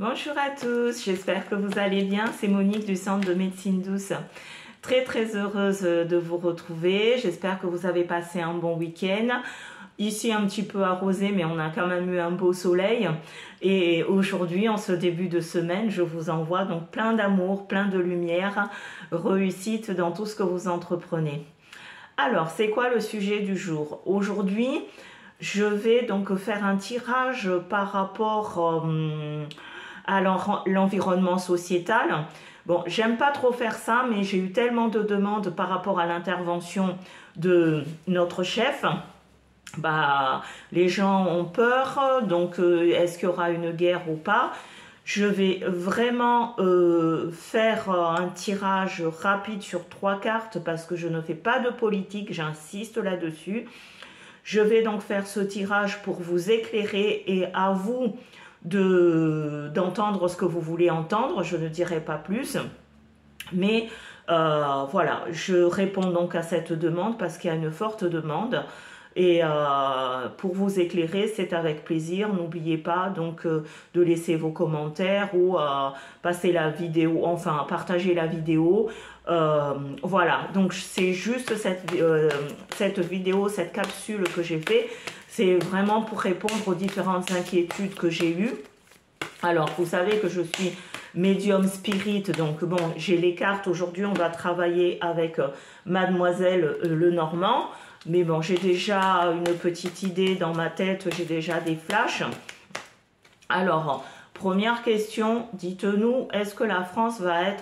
Bonjour à tous, j'espère que vous allez bien. C'est Monique du Centre de Médecine Douce. Très heureuse de vous retrouver. J'espère que vous avez passé un bon week-end. Ici un petit peu arrosé, mais on a quand même eu un beau soleil. Et aujourd'hui, en ce début de semaine, je vous envoie donc plein d'amour, plein de lumière, réussite dans tout ce que vous entreprenez. Alors, c'est quoi le sujet du jour? Aujourd'hui, je vais donc faire un tirage par rapport à l'environnement sociétal. Bon, j'aime pas trop faire ça, mais j'ai eu tellement de demandes par rapport à l'intervention de notre chef. Les gens ont peur, donc est-ce qu'il y aura une guerre ou pas? Je vais vraiment faire un tirage rapide sur 3 cartes parce que je ne fais pas de politique, j'insiste là-dessus. Je vais donc faire ce tirage pour vous éclairer et à vous d'entendre ce que vous voulez entendre, je ne dirai pas plus. Mais voilà, je réponds donc à cette demande parce qu'il y a une forte demande. Et pour vous éclairer, c'est avec plaisir. N'oubliez pas donc de laisser vos commentaires ou passer la vidéo, enfin partager la vidéo. Voilà, donc c'est juste cette vidéo, cette capsule que j'ai fait. C'est vraiment pour répondre aux différentes inquiétudes que j'ai eues. Alors, vous savez que je suis médium spirit, donc bon, j'ai les cartes. Aujourd'hui, on va travailler avec Mademoiselle Lenormand. Mais bon, j'ai déjà une petite idée dans ma tête, j'ai déjà des flashs. Alors, première question, dites-nous, est-ce que la France va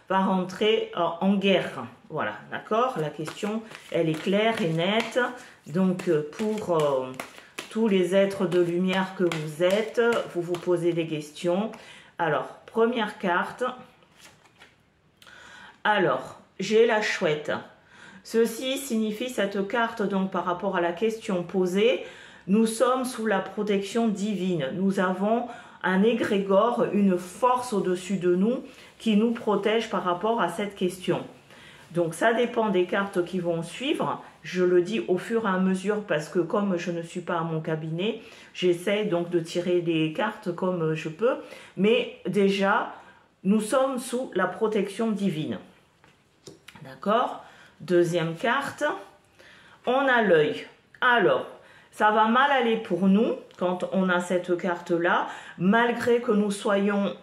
rentrer en guerre? Voilà, d'accord? La question, elle est claire et nette. Donc, pour tous les êtres de lumière que vous êtes, vous vous posez des questions. Alors, première carte. Alors, j'ai la chouette. Ceci signifie cette carte, donc par rapport à la question posée, nous sommes sous la protection divine. Nous avons un égrégore, une force au-dessus de nous qui nous protège par rapport à cette question. Donc ça dépend des cartes qui vont suivre. Je le dis au fur et à mesure parce que comme je ne suis pas à mon cabinet, j'essaie donc de tirer les cartes comme je peux. Mais déjà, nous sommes sous la protection divine. D'accord ? Deuxième carte, on a l'œil. Alors, ça va mal aller pour nous quand on a cette carte-là. Malgré que nous soyons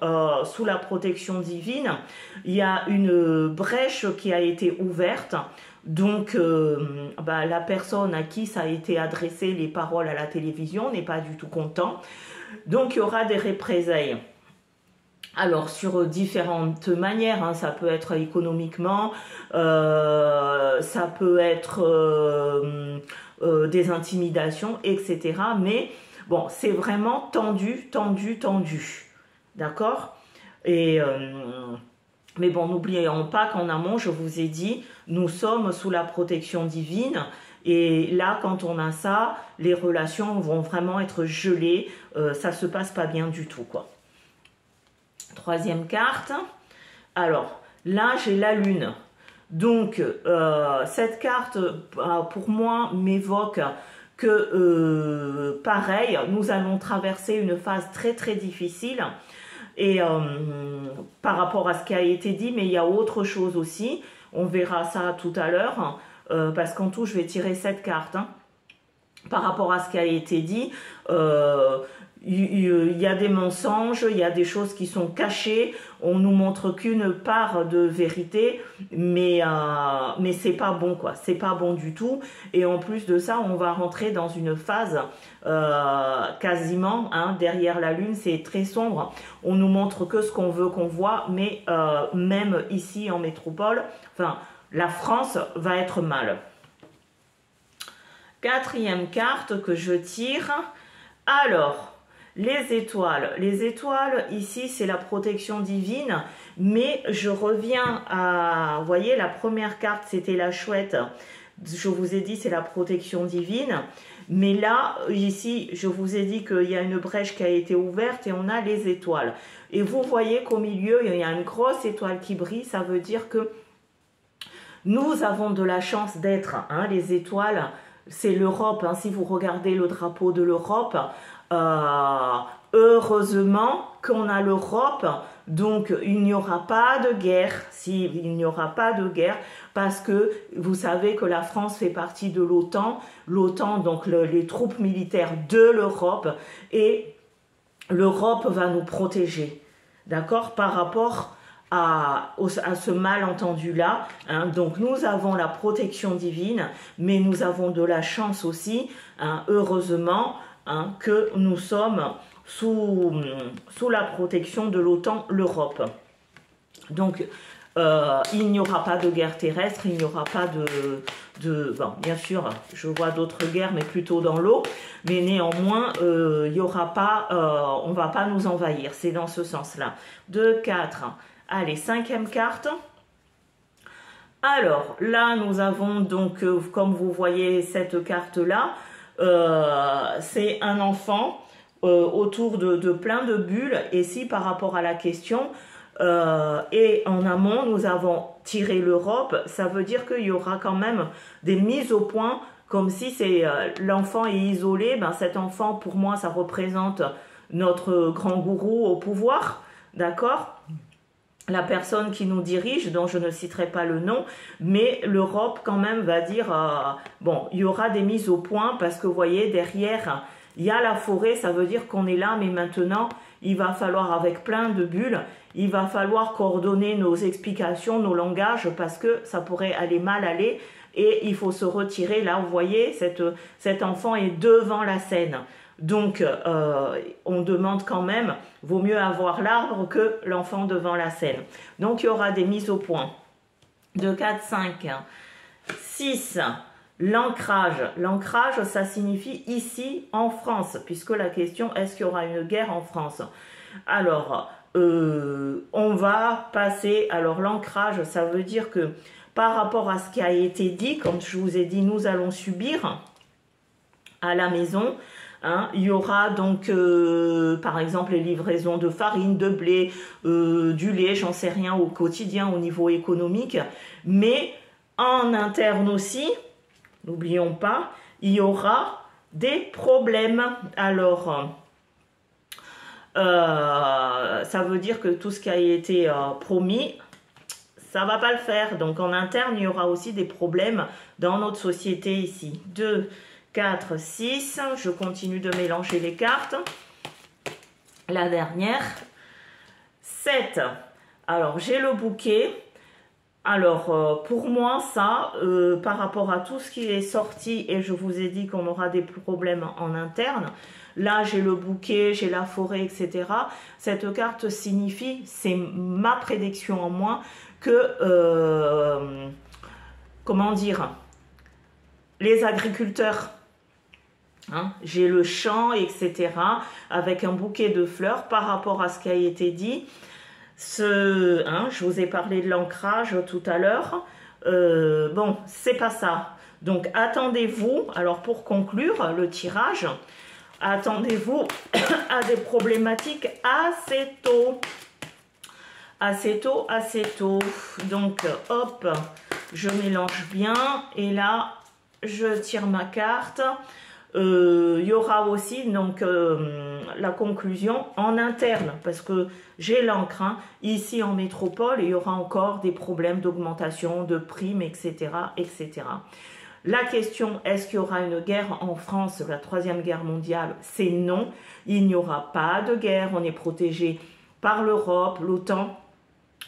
sous la protection divine, il y a une brèche qui a été ouverte. Donc, la personne à qui ça a été adressé, les paroles à la télévision, n'est pas du tout content. Donc, il y aura des représailles. Alors, sur différentes manières, hein, ça peut être économiquement, ça peut être des intimidations, etc. Mais bon, c'est vraiment tendu. D'accord? Et mais bon, n'oublions pas qu'en amont, je vous ai dit, nous sommes sous la protection divine. Et là, quand on a ça, les relations vont vraiment être gelées. Ça se passe pas bien du tout, quoi. Troisième carte. Alors, là, j'ai la lune. Donc, cette carte, pour moi, m'évoque que, pareil, nous allons traverser une phase très difficile. Et par rapport à ce qui a été dit, mais il y a autre chose aussi. On verra ça tout à l'heure, parce qu'en tout, je vais tirer 7 cartes. Hein. Par rapport à ce qui a été dit, il y a des mensonges, il y a des choses qui sont cachées, on nous montre qu'une part de vérité, mais c'est pas bon, quoi, c'est pas bon du tout. Et en plus de ça, on va rentrer dans une phase quasiment, hein, derrière la lune, c'est très sombre, on nous montre que ce qu'on veut qu'on voit, mais même ici en métropole, enfin, la France va être mal. Quatrième carte que je tire, alors... Les étoiles, ici, c'est la protection divine, mais je reviens à, vous voyez, la première carte, c'était la chouette. Je vous ai dit, c'est la protection divine. Mais là, ici, je vous ai dit qu'il y a une brèche qui a été ouverte et on a les étoiles. Et vous voyez qu'au milieu, il y a une grosse étoile qui brille. Ça veut dire que nous avons de la chance d'être, hein, les étoiles, c'est l'Europe. Hein, si vous regardez le drapeau de l'Europe, heureusement qu'on a l'Europe, donc il n'y aura pas de guerre, il n'y aura pas de guerre, parce que vous savez que la France fait partie de l'OTAN, donc les troupes militaires de l'Europe, et l'Europe va nous protéger, d'accord, par rapport à ce malentendu-là. Hein. Donc nous avons la protection divine, mais nous avons de la chance aussi, hein, heureusement, hein, que nous sommes sous la protection de l'OTAN, l'Europe. Donc il n'y aura pas de guerre terrestre, il n'y aura pas bon, bien sûr, je vois d'autres guerres, mais plutôt dans l'eau, mais néanmoins, il n'y aura pas, on ne va pas nous envahir, c'est dans ce sens-là. 2, 4, allez, 5e carte. Alors, là, nous avons donc, comme vous voyez cette carte-là, c'est un enfant autour de plein de bulles, et si par rapport à la question, et en amont, nous avons tiré l'Europe, ça veut dire qu'il y aura quand même des mises au point, comme si c'est l'enfant est isolé. Ben, cet enfant, pour moi, ça représente notre grand gourou au pouvoir, d'accord? La personne qui nous dirige, dont je ne citerai pas le nom, mais l'Europe quand même va dire, bon, il y aura des mises au point, parce que vous voyez, derrière, il y a la forêt, ça veut dire qu'on est là, mais maintenant, il va falloir, avec plein de bulles, il va falloir coordonner nos explications, nos langages, parce que ça pourrait aller mal aller, et il faut se retirer. Là, vous voyez, cet enfant est devant la scène. Donc, on demande quand même, vaut mieux avoir l'arbre que l'enfant devant la scène. Donc, il y aura des mises au point. 2, 4, 5, 6... L'ancrage. L'ancrage, ça signifie ici en France, puisque la question, est-ce qu'il y aura une guerre en France? Alors, on va passer, alors l'ancrage, ça veut dire que par rapport à ce qui a été dit, comme je vous ai dit, nous allons subir à la maison. Hein, il y aura donc, par exemple, les livraisons de farine, de blé, du lait, j'en sais rien au quotidien, au niveau économique, mais en interne aussi, n'oublions pas, il y aura des problèmes. Alors, ça veut dire que tout ce qui a été promis, ça ne va pas le faire. Donc, en interne, il y aura aussi des problèmes dans notre société ici. 2, 4, 6. Je continue de mélanger les cartes. La dernière. 7. Alors, j'ai le bouquet. Alors, pour moi, ça, par rapport à tout ce qui est sorti, et je vous ai dit qu'on aura des problèmes en interne, là, j'ai le bouquet, j'ai la forêt, etc. Cette carte signifie, c'est ma prédiction en moi, que, comment dire, les agriculteurs, hein, j'ai le champ, etc., avec un bouquet de fleurs, par rapport à ce qui a été dit. Je vous ai parlé de l'ancrage tout à l'heure. Bon, c'est pas ça. Donc, attendez-vous, alors pour conclure le tirage, attendez-vous à des problématiques assez tôt. Assez tôt. Donc, hop, je mélange bien. Et là, je tire ma carte. Il y aura aussi donc la conclusion en interne, parce que j'ai l'encre, hein, ici en métropole, il y aura encore des problèmes d'augmentation de primes, etc., etc. La question, est-ce qu'il y aura une guerre en France, la 3e guerre mondiale? C'est non, il n'y aura pas de guerre, on est protégé par l'Europe, l'OTAN,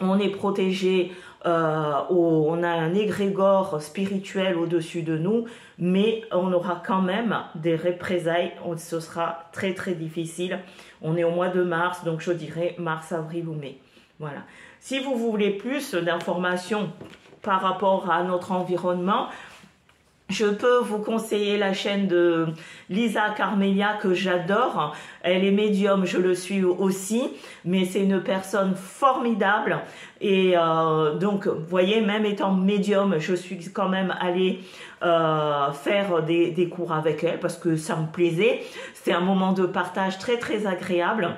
on est protégé, on a un égrégore spirituel au-dessus de nous, mais on aura quand même des représailles, ce sera très très difficile. On est au mois de mars, donc je dirais mars, avril ou mai. Voilà. Si vous voulez plus d'informations par rapport à notre environnement, je peux vous conseiller la chaîne de Lisa Carmelia que j'adore. Elle est médium, je le suis aussi, mais c'est une personne formidable. Et donc, vous voyez, même étant médium, je suis quand même allée faire des cours avec elle parce que ça me plaisait. C'était un moment de partage très très agréable.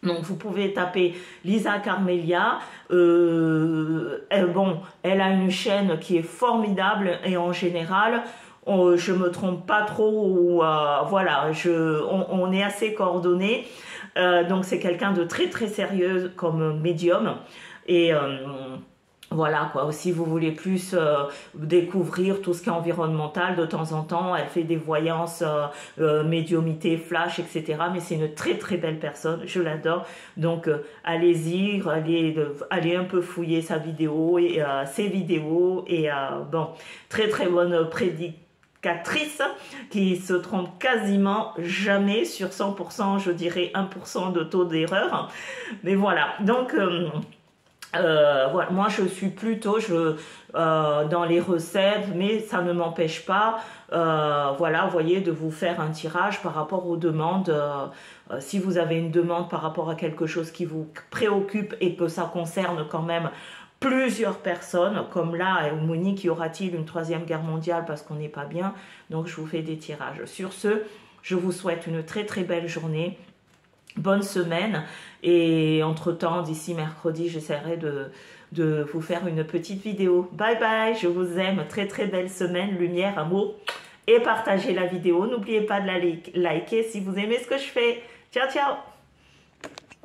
Donc, vous pouvez taper Lisa Carmelia. Elle a une chaîne qui est formidable et en général, je me trompe pas trop. Voilà, on est assez coordonnés. Donc c'est quelqu'un de très très sérieux comme médium. Et voilà quoi, si vous voulez plus découvrir tout ce qui est environnemental, de temps en temps, elle fait des voyances, médiumité, flash, etc. Mais c'est une très très belle personne, je l'adore. Donc allez-y, allez un peu fouiller sa vidéo et ses vidéos. Et bon, très très bonne prédicatrice qui se trompe quasiment jamais sur 100%, je dirais 1% de taux d'erreur. Mais voilà, donc... voilà, moi je suis plutôt dans les recettes, mais ça ne m'empêche pas, voilà, vous voyez, de vous faire un tirage par rapport aux demandes. Si vous avez une demande par rapport à quelque chose qui vous préoccupe et que ça concerne quand même plusieurs personnes, comme là, Monique, y aura-t-il une troisième guerre mondiale parce qu'on n'est pas bien? Donc je vous fais des tirages. Sur ce, je vous souhaite une très très belle journée. Bonne semaine, et entre-temps, d'ici mercredi, j'essaierai de vous faire une petite vidéo. Bye bye, je vous aime, très très belle semaine, lumière, amour, et partagez la vidéo. N'oubliez pas de la liker si vous aimez ce que je fais. Ciao, ciao!